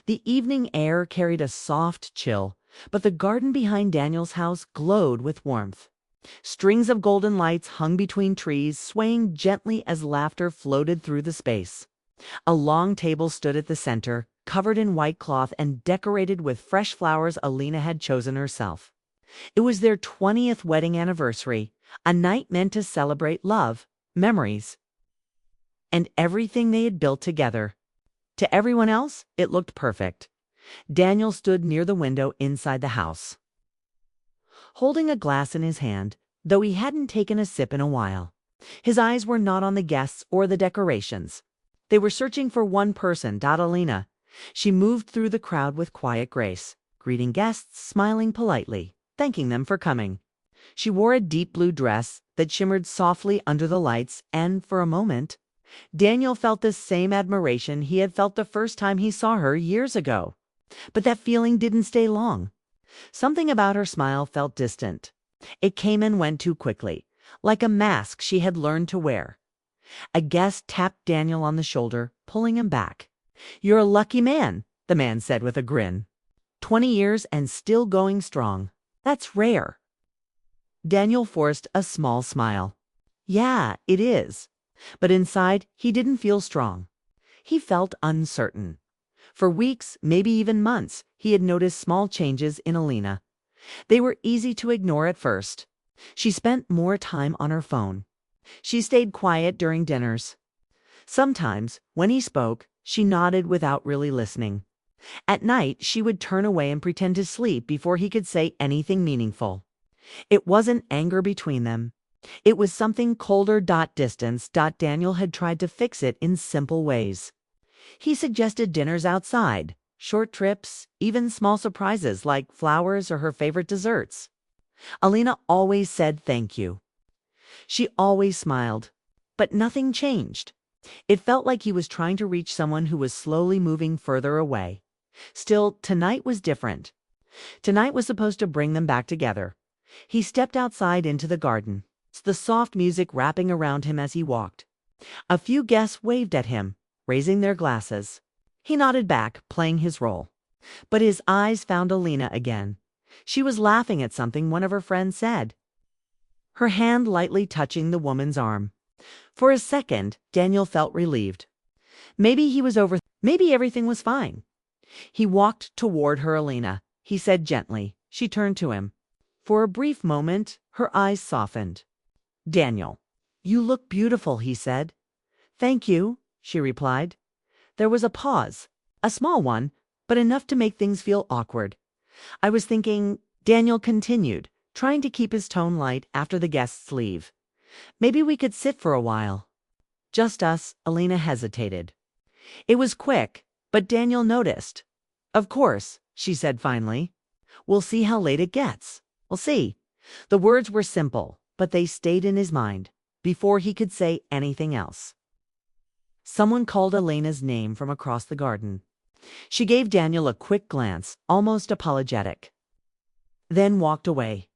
The evening air carried a soft chill, but the garden behind Daniel's house glowed with warmth. Strings of golden lights hung between trees, swaying gently as laughter floated through the space. A long table stood at the center, covered in white cloth and decorated with fresh flowers Alina had chosen herself. It was their 20th wedding anniversary, a night meant to celebrate love, memories, and everything they had built together. To everyone else, it looked perfect. Daniel stood near the window inside the house, holding a glass in his hand, though he hadn't taken a sip in a while. His eyes were not on the guests or the decorations. They were searching for one person, Alina. She moved through the crowd with quiet grace, greeting guests, smiling politely, thanking them for coming. She wore a deep blue dress that shimmered softly under the lights, and for a moment, Daniel felt the same admiration he had felt the first time he saw her years ago. But that feeling didn't stay long. Something about her smile felt distant. It came and went too quickly, like a mask she had learned to wear. A guest tapped Daniel on the shoulder, pulling him back. "You're a lucky man," the man said with a grin. 20 years and still going strong. That's rare. Daniel forced a small smile. Yeah, it is. But inside, he didn't feel strong. He felt uncertain. For weeks, maybe even months, he had noticed small changes in Alina. They were easy to ignore at first. She spent more time on her phone. She stayed quiet during dinners. Sometimes, when he spoke, she nodded without really listening. At night, she would turn away and pretend to sleep before he could say anything meaningful. It wasn't anger between them. It was something colder. Distance. Daniel had tried to fix it in simple ways. He suggested dinners outside, short trips, even small surprises like flowers or her favorite desserts. Alina always said thank you. She always smiled, but nothing changed. It felt like he was trying to reach someone who was slowly moving further away. Still, tonight was different. Tonight was supposed to bring them back together. He stepped outside into the garden, the soft music wrapping around him as he walked. A few guests waved at him, raising their glasses. He nodded back, playing his role. But his eyes found Alina again. She was laughing at something one of her friends said, her hand lightly touching the woman's arm. For a second, Daniel felt relieved. Maybe everything was fine. He walked toward her. "Alina," he said gently. She turned to him. For a brief moment, her eyes softened. "Daniel, you look beautiful," he said. "Thank you," she replied. There was a pause, a small one, but enough to make things feel awkward. "I was thinking," Daniel continued, trying to keep his tone light after the guests leave. "Maybe we could sit for a while." "Just us," Alina hesitated. It was quick, but Daniel noticed. "Of course," she said finally. "We'll see how late it gets. We'll see." The words were simple, but they stayed in his mind before he could say anything else. Someone called Alina's name from across the garden. She gave Daniel a quick glance, almost apologetic, then walked away.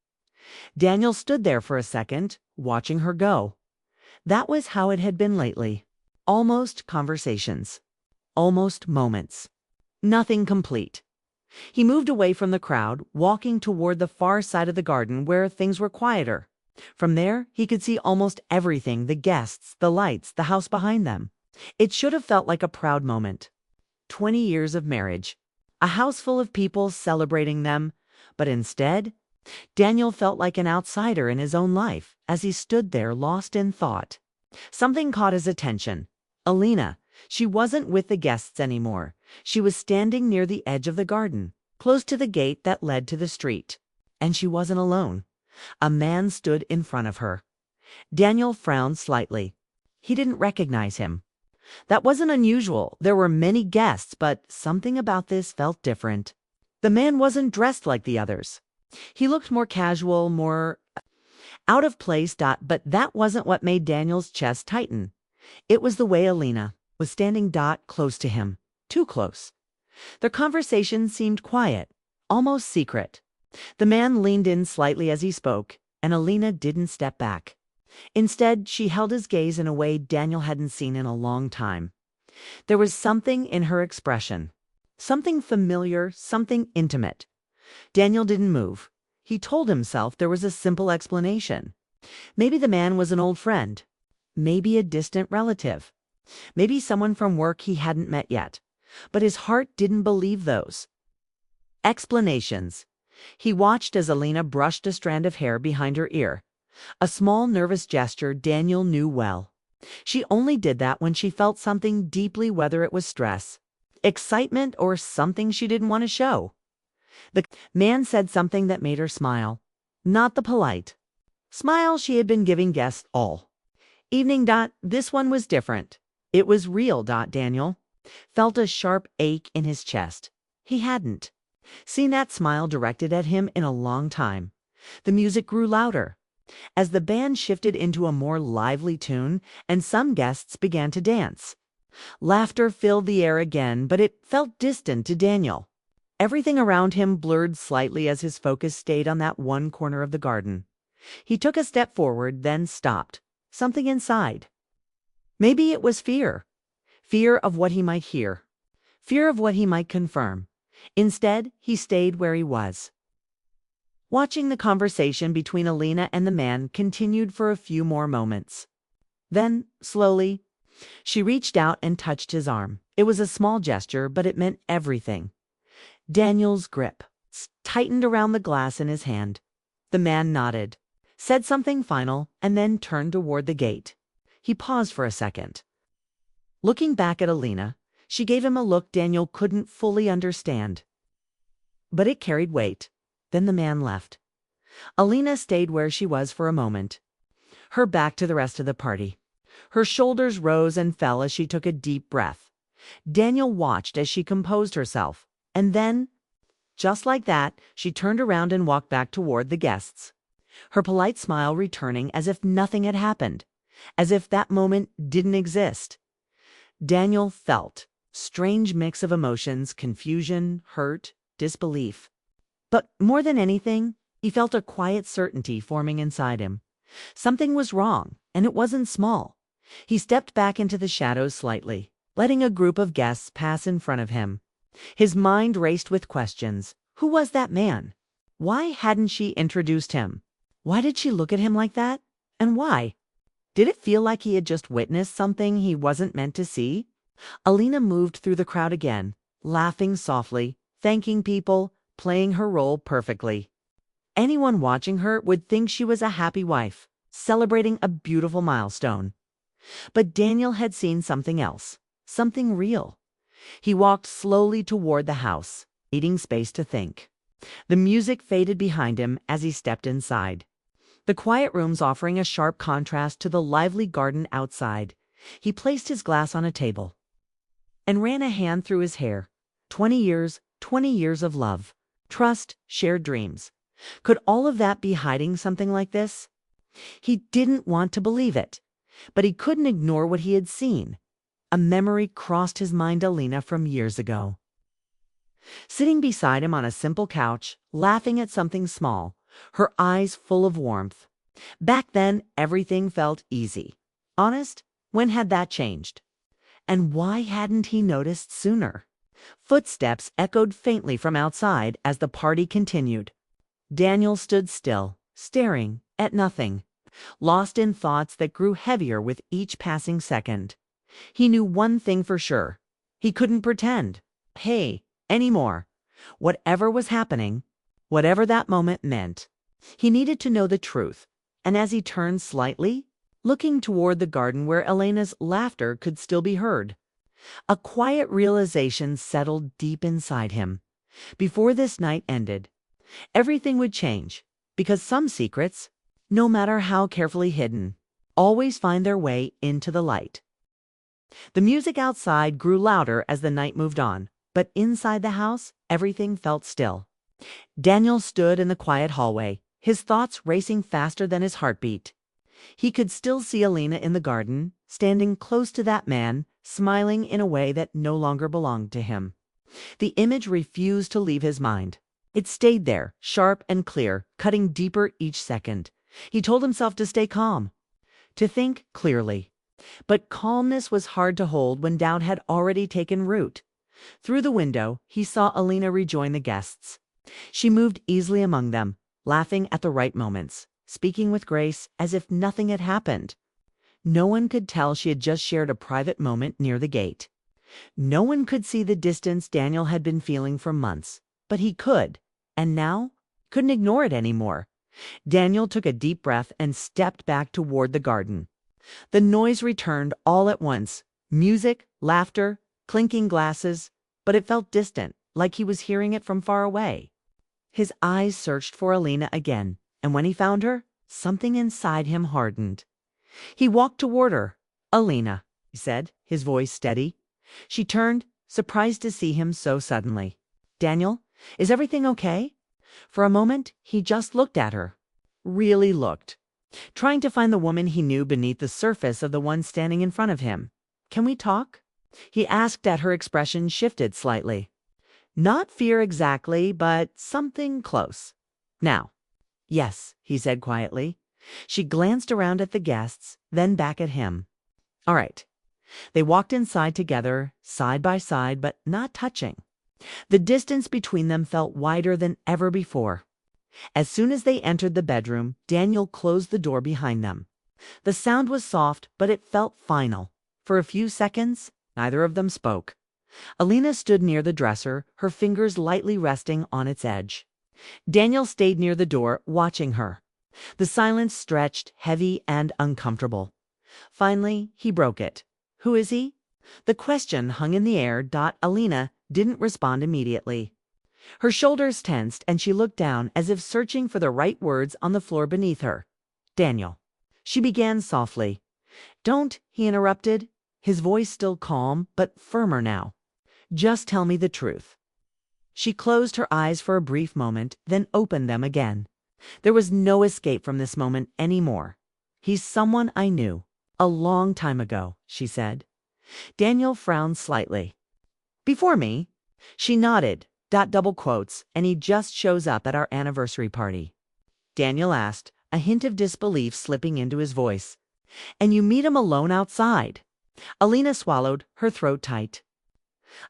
Daniel stood there for a second, watching her go. That was how it had been lately. Almost conversations. Almost moments. Nothing complete. He moved away from the crowd, walking toward the far side of the garden where things were quieter. From there, he could see almost everything, the guests, the lights, the house behind them. It should have felt like a proud moment. 20 years of marriage. A house full of people celebrating them. But instead, Daniel felt like an outsider in his own life as he stood there lost in thought. Something caught his attention. Alina. She wasn't with the guests anymore. She was standing near the edge of the garden, close to the gate that led to the street. And she wasn't alone. A man stood in front of her. Daniel frowned slightly. He didn't recognize him. That wasn't unusual. There were many guests, but something about this felt different. The man wasn't dressed like the others. He looked more casual, more out of place. But that wasn't what made Daniel's chest tighten. It was the way Alina was standing close to him. Too close. Their conversation seemed quiet, almost secret. The man leaned in slightly as he spoke, and Alina didn't step back. Instead, she held his gaze in a way Daniel hadn't seen in a long time. There was something in her expression. Something familiar, something intimate. Daniel didn't move. He told himself there was a simple explanation. Maybe the man was an old friend. Maybe a distant relative. Maybe someone from work he hadn't met yet. But his heart didn't believe those explanations. He watched as Alina brushed a strand of hair behind her ear. A small, nervous gesture Daniel knew well. She only did that when she felt something deeply, whether it was stress, excitement, or something she didn't want to show. The man said something that made her smile. Not the polite smile she had been giving guests all evening. This one was different. It was real. Daniel felt a sharp ache in his chest. He hadn't seen that smile directed at him in a long time. The music grew louder as the band shifted into a more lively tune, and some guests began to dance. Laughter filled the air again, but it felt distant to Daniel. Everything around him blurred slightly as his focus stayed on that one corner of the garden. He took a step forward, then stopped. Something inside. Maybe it was fear. Fear of what he might hear. Fear of what he might confirm. Instead, he stayed where he was. Watching the conversation between Alina and the man continued for a few more moments. Then, slowly, she reached out and touched his arm. It was a small gesture, but it meant everything. Daniel's grip tightened around the glass in his hand. The man nodded, said something final, and then turned toward the gate. He paused for a second. Looking back at Alina, she gave him a look Daniel couldn't fully understand. But it carried weight. Then the man left. Alina stayed where she was for a moment, her back to the rest of the party. Her shoulders rose and fell as she took a deep breath. Daniel watched as she composed herself, and then, just like that, she turned around and walked back toward the guests, her polite smile returning as if nothing had happened, as if that moment didn't exist. Daniel felt strange mix of emotions, confusion, hurt, disbelief. But more than anything, he felt a quiet certainty forming inside him. Something was wrong, and it wasn't small. He stepped back into the shadows slightly, letting a group of guests pass in front of him. His mind raced with questions. Who was that man? Why hadn't she introduced him? Why did she look at him like that? And why? Did it feel like he had just witnessed something he wasn't meant to see? Alina moved through the crowd again, laughing softly, thanking people, playing her role perfectly. Anyone watching her would think she was a happy wife, celebrating a beautiful milestone. But Daniel had seen something else, something real. He walked slowly toward the house, needing space to think. The music faded behind him as he stepped inside, the quiet rooms offering a sharp contrast to the lively garden outside. He placed his glass on a table and ran a hand through his hair. 20 years of love. Trust, shared dreams. Could all of that be hiding something like this? He didn't want to believe it, but he couldn't ignore what he had seen. A memory crossed his mind, Alina from years ago. Sitting beside him on a simple couch, laughing at something small, her eyes full of warmth. Back then, everything felt easy. Honest, when had that changed? And why hadn't he noticed sooner? Footsteps echoed faintly from outside as the party continued. Daniel stood still, staring at nothing, lost in thoughts that grew heavier with each passing second. He knew one thing for sure. He couldn't pretend, anymore. Whatever was happening, whatever that moment meant, he needed to know the truth. And as he turned slightly, looking toward the garden where Elena's laughter could still be heard, a quiet realization settled deep inside him. Before this night ended, everything would change, because some secrets, no matter how carefully hidden, always find their way into the light. The music outside grew louder as the night moved on, but inside the house, everything felt still. Daniel stood in the quiet hallway, his thoughts racing faster than his heartbeat. He could still see Alina in the garden, standing close to that man, smiling in a way that no longer belonged to him. The image refused to leave his mind. It stayed there, sharp and clear, cutting deeper each second. He told himself to stay calm, to think clearly. But calmness was hard to hold when doubt had already taken root. Through the window, he saw Alina rejoin the guests. She moved easily among them, laughing at the right moments, speaking with grace as if nothing had happened. No one could tell she had just shared a private moment near the gate. No one could see the distance Daniel had been feeling for months, but he could, and now couldn't ignore it anymore. Daniel took a deep breath and stepped back toward the garden. The noise returned all at once, music, laughter, clinking glasses, but it felt distant, like he was hearing it from far away. His eyes searched for Alina again, and when he found her, something inside him hardened. He walked toward her. "Alina," he said, his voice steady. She turned, surprised to see him so suddenly. "Daniel, is everything okay?" For a moment, he just looked at her. Really looked. Trying to find the woman he knew beneath the surface of the one standing in front of him. "Can we talk?" he asked as her expression shifted slightly. Not fear exactly, but something close. "Now." "Yes," he said quietly. She glanced around at the guests, then back at him. "All right." They walked inside together, side by side, but not touching. The distance between them felt wider than ever before. As soon as they entered the bedroom, Daniel closed the door behind them. The sound was soft, but it felt final. For a few seconds, neither of them spoke. Alina stood near the dresser, her fingers lightly resting on its edge. Daniel stayed near the door, watching her. The silence stretched, heavy and uncomfortable. Finally, he broke it. "Who is he?" The question hung in the air. Alina didn't respond immediately. Her shoulders tensed, and she looked down as if searching for the right words on the floor beneath her. "Daniel," she began softly. "Don't," he interrupted, his voice still calm, but firmer now. "Just tell me the truth." She closed her eyes for a brief moment, then opened them again. There was no escape from this moment anymore. "He's someone I knew. A long time ago," she said. Daniel frowned slightly. "Before me?" She nodded. Double quotes, "and he just shows up at our anniversary party." Daniel asked, a hint of disbelief slipping into his voice. "And you meet him alone outside?" Alina swallowed, her throat tight.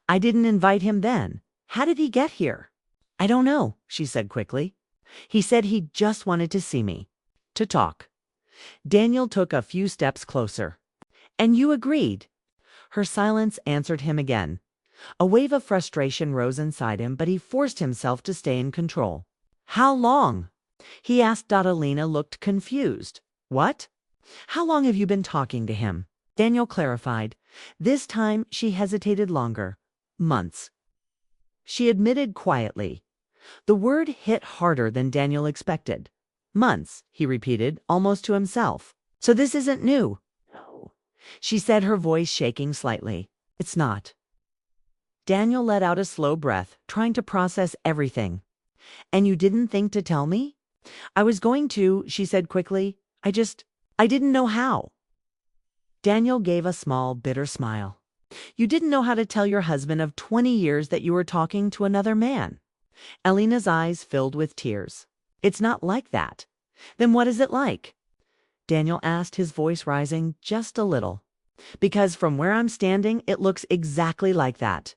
"I didn't invite him then. How did he get here?" "I don't know," she said quickly. "He said he just wanted to see me. To talk." Daniel took a few steps closer. "And you agreed?" Her silence answered him again. A wave of frustration rose inside him, but he forced himself to stay in control. "How long?" he asked. Alina looked confused. "What? How long have you been talking to him?" Daniel clarified. This time she hesitated longer. "Months," she admitted quietly. The word hit harder than Daniel expected. "Months," he repeated, almost to himself. "So this isn't new?" "No," she said, her voice shaking slightly. "It's not." Daniel let out a slow breath, trying to process everything. "And you didn't think to tell me?" "I was going to," she said quickly. I didn't know how." Daniel gave a small, bitter smile. "You didn't know how to tell your husband of 20 years that you were talking to another man?" Alina's eyes filled with tears. "It's not like that." "Then what is it like?" Daniel asked, his voice rising just a little. "Because from where I'm standing, it looks exactly like that."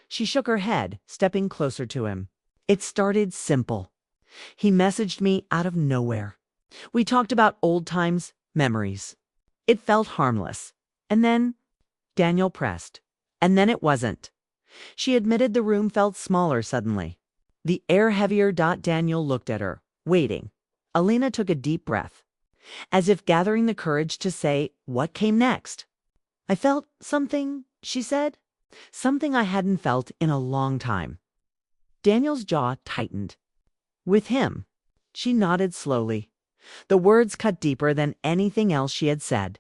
She shook her head, stepping closer to him. "It started simple. He messaged me out of nowhere. We talked about old times, memories. It felt harmless. And then," Daniel pressed, "and then it wasn't." She admitted the room felt smaller suddenly. The air heavier. Daniel looked at her, waiting. Alina took a deep breath, as if gathering the courage to say what came next. "I felt something," she said. "Something I hadn't felt in a long time." Daniel's jaw tightened. "With him?" She nodded slowly. The words cut deeper than anything else she had said.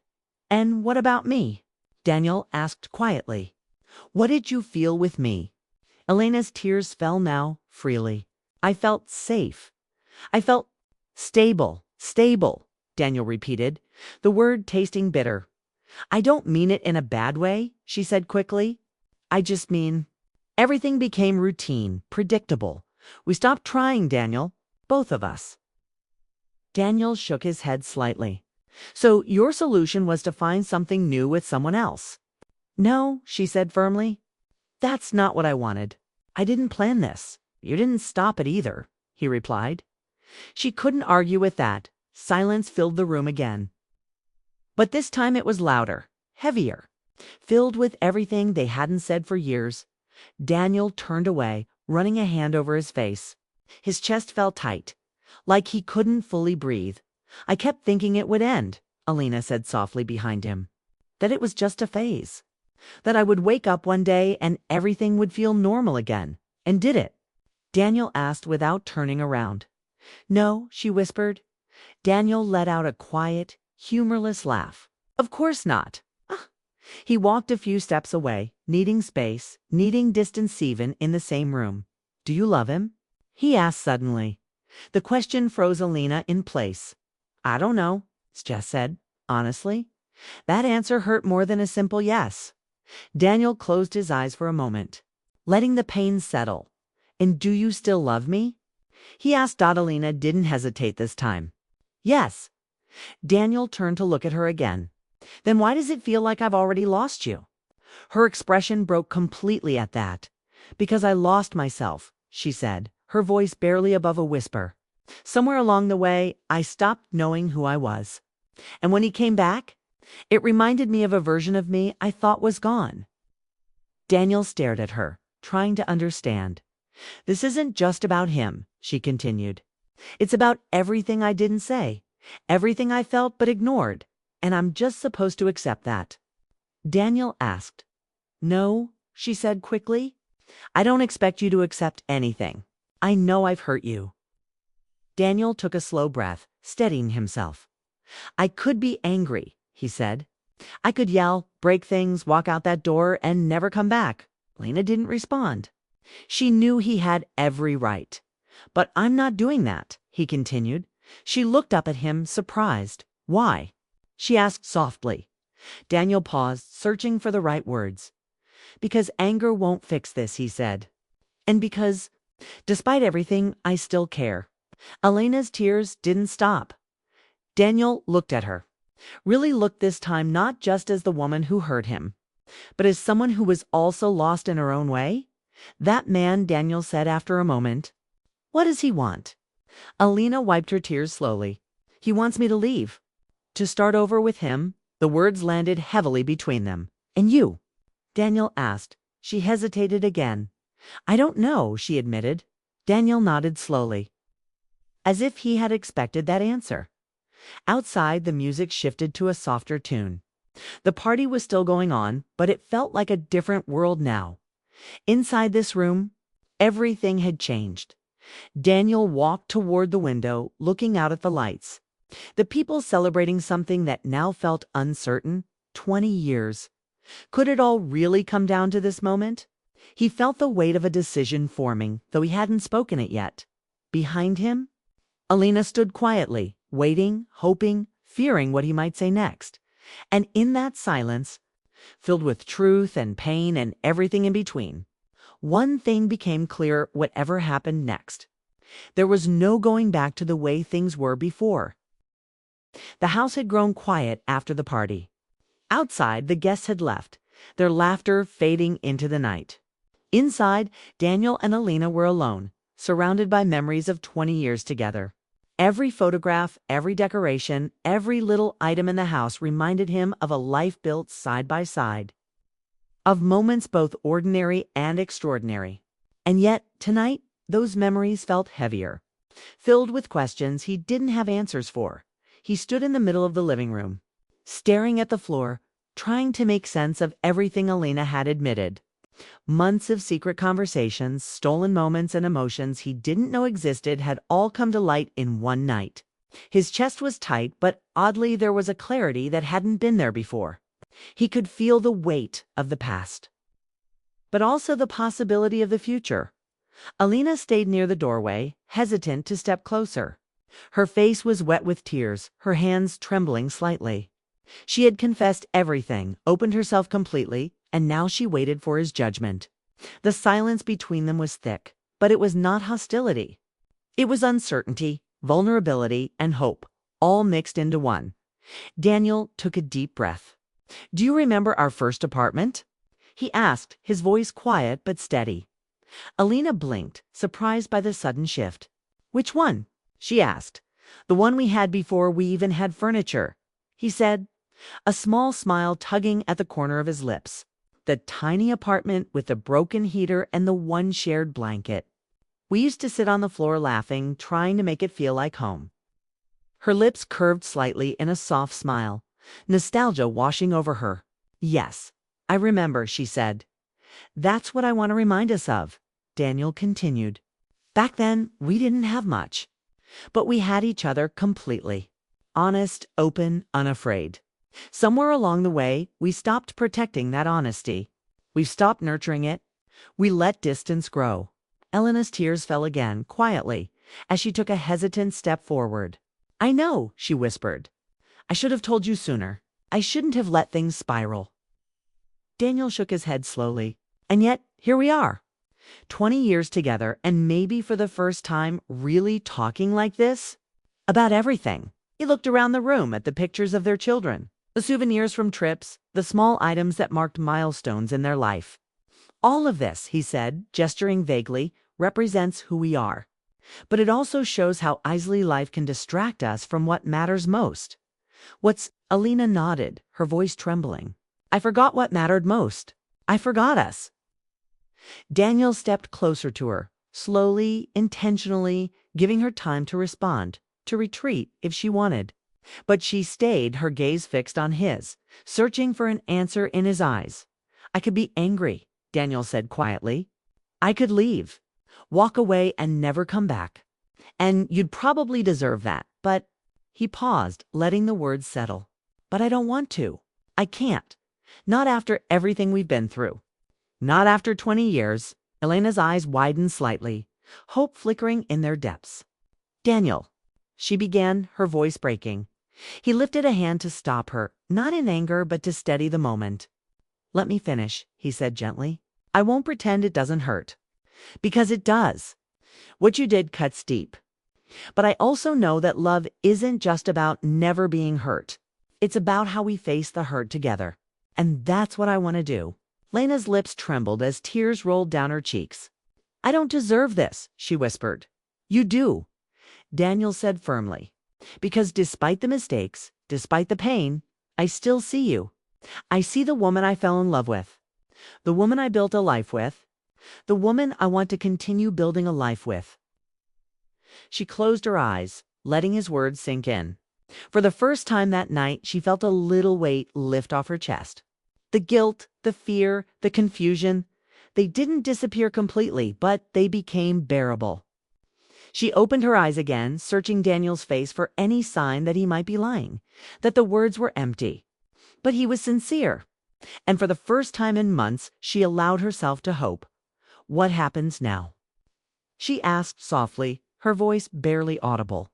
"And what about me?" Daniel asked quietly. "What did you feel with me?" Elena's tears fell now, freely. "I felt safe. I felt stable." "Stable," Daniel repeated, the word tasting bitter. "I don't mean it in a bad way," she said quickly. "I just mean everything became routine, predictable. We stopped trying, Daniel, both of us." Daniel shook his head slightly. "So your solution was to find something new with someone else?" "No," she said firmly. That's not what I wanted. I didn't plan this. You didn't stop it either, he replied. She couldn't argue with that. Silence filled the room again. But this time it was louder, heavier, filled with everything they hadn't said for years. Daniel turned away, running a hand over his face. His chest felt tight, like he couldn't fully breathe. I kept thinking it would end, Alina said softly behind him. That it was just a phase. That I would wake up one day and everything would feel normal again. And did it? Daniel asked without turning around. No, she whispered. Daniel let out a quiet, humorless laugh. Of course not. He walked a few steps away, needing space, needing distance even in the same room. Do you love him? He asked suddenly. The question froze Alina in place. I don't know, Jess said, honestly. That answer hurt more than a simple yes. Daniel closed his eyes for a moment, letting the pain settle. And do you still love me? He asked. Alina didn't hesitate this time. Yes. Daniel turned to look at her again. Then why does it feel like I've already lost you? Her expression broke completely at that. Because I lost myself, she said, her voice barely above a whisper. Somewhere along the way, I stopped knowing who I was. And when he came back, it reminded me of a version of me I thought was gone. Daniel stared at her, trying to understand. This isn't just about him, she continued. It's about everything I didn't say, everything I felt but ignored, and I'm just supposed to accept that. Daniel asked. No, she said quickly. I don't expect you to accept anything. I know I've hurt you. Daniel took a slow breath, steadying himself. I could be angry, he said. I could yell, break things, walk out that door, and never come back. Lena didn't respond. She knew he had every right. But I'm not doing that, he continued. She looked up at him, surprised. Why? She asked softly. Daniel paused, searching for the right words. Because anger won't fix this, he said. And because, despite everything, I still care. Elena's tears didn't stop. Daniel looked at her. Really looked this time not just as the woman who hurt him, but as someone who was also lost in her own way. That man, Daniel said after a moment. What does he want? Alina wiped her tears slowly. He wants me to leave. To start over with him. The words landed heavily between them. And you? Daniel asked. She hesitated again. I don't know, she admitted. Daniel nodded slowly, as if he had expected that answer. Outside, the music shifted to a softer tune. The party was still going on, but it felt like a different world now. Inside this room, everything had changed. Daniel walked toward the window, looking out at the lights. The people celebrating something that now felt uncertain. 20 years. Could it all really come down to this moment? He felt the weight of a decision forming, though he hadn't spoken it yet. Behind him, Alina stood quietly, waiting, hoping, fearing what he might say next. And in that silence, filled with truth and pain and everything in between, one thing became clear whatever happened next. There was no going back to the way things were before. The house had grown quiet after the party. Outside, the guests had left, their laughter fading into the night. Inside, Daniel and Alina were alone, surrounded by memories of 20 years together. Every photograph, every decoration, every little item in the house reminded him of a life built side by side, of moments both ordinary and extraordinary. And yet, tonight, those memories felt heavier, filled with questions he didn't have answers for. He stood in the middle of the living room, staring at the floor, trying to make sense of everything Alina had admitted. Months of secret conversations, stolen moments, and emotions he didn't know existed had all come to light in one night. His chest was tight, but oddly there was a clarity that hadn't been there before. He could feel the weight of the past, but also the possibility of the future. Alina stayed near the doorway, hesitant to step closer. Her face was wet with tears, her hands trembling slightly. She had confessed everything, opened herself completely, and now she waited for his judgment. The silence between them was thick, but it was not hostility. It was uncertainty, vulnerability, and hope, all mixed into one. Daniel took a deep breath. Do you remember our first apartment? he asked, his voice quiet but steady. Alina blinked, surprised by the sudden shift. "Which one?" she asked. "The one we had before we even had furniture," he said, a small smile tugging at the corner of his lips. "The tiny apartment with the broken heater and the one shared blanket. We used to sit on the floor laughing, trying to make it feel like home." Her lips curved slightly in a soft smile, nostalgia washing over her. "Yes, I remember," she said. "That's what I want to remind us of," Daniel continued. "Back then, we didn't have much, but we had each other completely. Honest, open, unafraid. Somewhere along the way, we stopped protecting that honesty. We stopped nurturing it. We let distance grow." Elena's tears fell again, quietly, as she took a hesitant step forward. "I know," she whispered. "I should have told you sooner. I shouldn't have let things spiral." Daniel shook his head slowly. "And yet, here we are. 20 years together, and maybe for the first time really talking like this. About everything." He looked around the room at the pictures of their children, the souvenirs from trips, the small items that marked milestones in their life. "All of this," he said, gesturing vaguely, "represents who we are. But it also shows how easily life can distract us from what matters most." Alina nodded, her voice trembling. "I forgot what mattered most. I forgot us." Daniel stepped closer to her, slowly, intentionally, giving her time to respond, to retreat if she wanted. But she stayed, her gaze fixed on his, searching for an answer in his eyes. "I could be angry," Daniel said quietly. "I could leave, walk away and never come back. And you'd probably deserve that, but—" He paused, letting the words settle. "But I don't want to. I can't. Not after everything we've been through. Not after 20 years. Elena's eyes widened slightly, hope flickering in their depths. "Daniel," she began, her voice breaking. He lifted a hand to stop her, not in anger, but to steady the moment. "Let me finish," he said gently. "I won't pretend it doesn't hurt. Because it does. What you did cuts deep. But I also know that love isn't just about never being hurt. It's about how we face the hurt together. And that's what I want to do." Lena's lips trembled as tears rolled down her cheeks. "I don't deserve this," she whispered. "You do," Daniel said firmly. "Because despite the mistakes, despite the pain, I still see you. I see the woman I fell in love with. The woman I built a life with. The woman I want to continue building a life with." She closed her eyes, letting his words sink in. For the first time that night, she felt a little weight lift off her chest. The guilt, the fear, the confusion, they didn't disappear completely, but they became bearable. She opened her eyes again, searching Daniel's face for any sign that he might be lying, that the words were empty. But he was sincere. And for the first time in months, she allowed herself to hope. "What happens now?" she asked softly, her voice barely audible.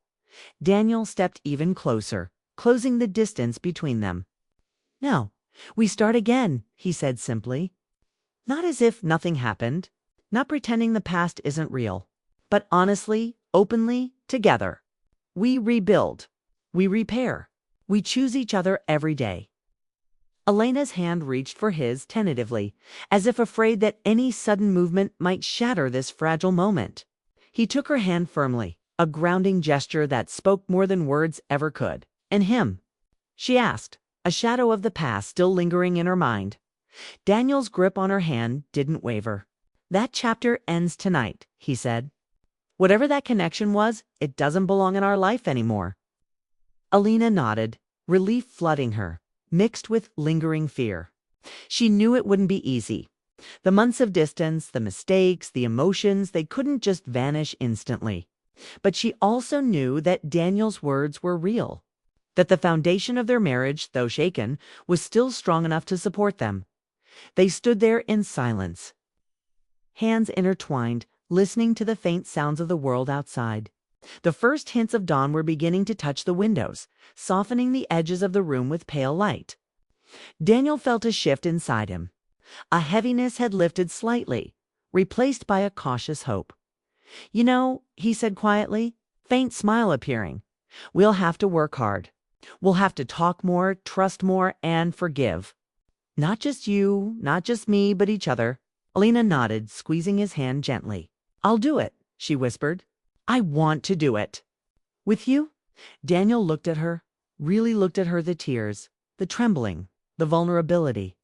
Daniel stepped even closer, closing the distance between them. "Now, we start again," he said simply. Not as if nothing happened, not pretending the past isn't real, but honestly, openly, together. We rebuild. We repair. We choose each other every day. Elena's hand reached for his tentatively, as if afraid that any sudden movement might shatter this fragile moment. He took her hand firmly, a grounding gesture that spoke more than words ever could. "And him?" she asked, a shadow of the past still lingering in her mind. Daniel's grip on her hand didn't waver. "That chapter ends tonight," he said. "Whatever that connection was, it doesn't belong in our life anymore." Alina nodded, relief flooding her, mixed with lingering fear. She knew it wouldn't be easy. The months of distance, the mistakes, the emotions, they couldn't just vanish instantly. But she also knew that Daniel's words were real, that the foundation of their marriage, though shaken, was still strong enough to support them. They stood there in silence, hands intertwined, listening to the faint sounds of the world outside. The first hints of dawn were beginning to touch the windows, softening the edges of the room with pale light. Daniel felt a shift inside him. A heaviness had lifted slightly, replaced by a cautious hope. "You know," he said quietly, faint smile appearing, "we'll have to work hard. We'll have to talk more, trust more, and forgive." Not just you, not just me, but each other. Alina nodded, squeezing his hand gently. I'll do it, she whispered. I want to do it. With you? Daniel looked at her, really looked at her, the tears, the trembling, the vulnerability.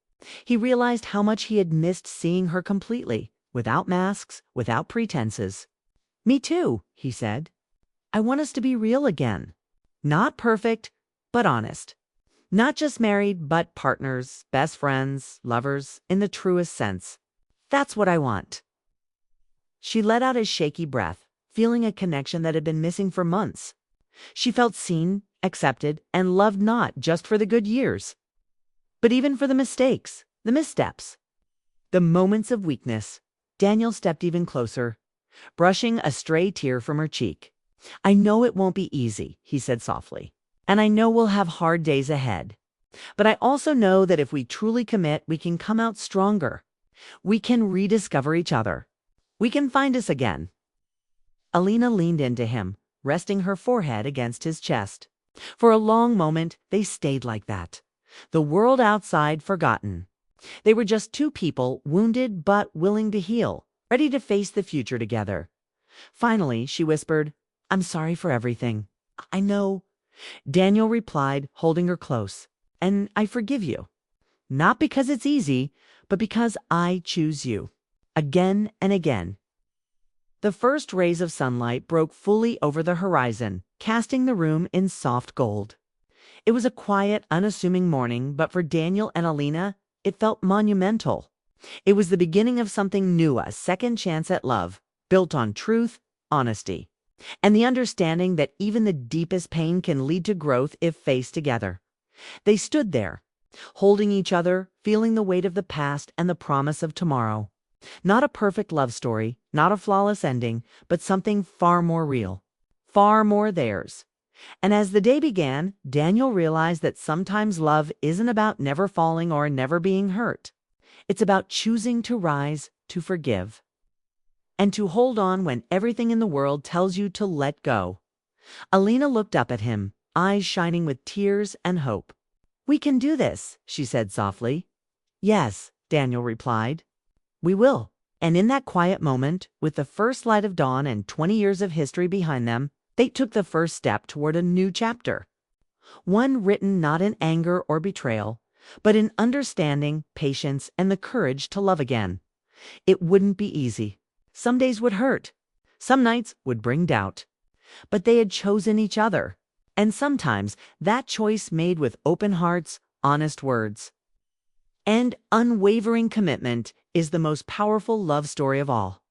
He realized how much he had missed seeing her completely, without masks, without pretenses. Me too, he said. I want us to be real again. Not perfect, but honest. Not just married, but partners, best friends, lovers, in the truest sense. That's what I want. She let out a shaky breath, feeling a connection that had been missing for months. She felt seen, accepted, and loved, not just for the good years, but even for the mistakes, the missteps, the moments of weakness. Daniel stepped even closer, brushing a stray tear from her cheek. I know it won't be easy, he said softly, and I know we'll have hard days ahead. But I also know that if we truly commit, we can come out stronger. We can rediscover each other. We can find us again. Alina leaned into him, resting her forehead against his chest. For a long moment, they stayed like that. The world outside forgotten. They were just two people, wounded but willing to heal, ready to face the future together. Finally, she whispered, I'm sorry for everything. I know. Daniel replied, holding her close. And I forgive you. Not because it's easy, but because I choose you. Again and again. The first rays of sunlight broke fully over the horizon, casting the room in soft gold. It was a quiet, unassuming morning, but for Daniel and Alina, it felt monumental. It was the beginning of something new, a second chance at love, built on truth, honesty, and the understanding that even the deepest pain can lead to growth if faced together. They stood there, holding each other, feeling the weight of the past and the promise of tomorrow. Not a perfect love story, not a flawless ending, but something far more real, far more theirs. And as the day began, Daniel realized that sometimes love isn't about never falling or never being hurt. It's about choosing to rise, to forgive, and to hold on when everything in the world tells you to let go. Alina looked up at him, eyes shining with tears and hope. We can do this, she said softly. Yes, Daniel replied. We will. And in that quiet moment, with the first light of dawn and 20 years of history behind them, they took the first step toward a new chapter. One written not in anger or betrayal, but in understanding, patience, and the courage to love again. It wouldn't be easy. Some days would hurt. Some nights would bring doubt. But they had chosen each other. And sometimes that choice made with open hearts, honest words, and unwavering commitment is the most powerful love story of all.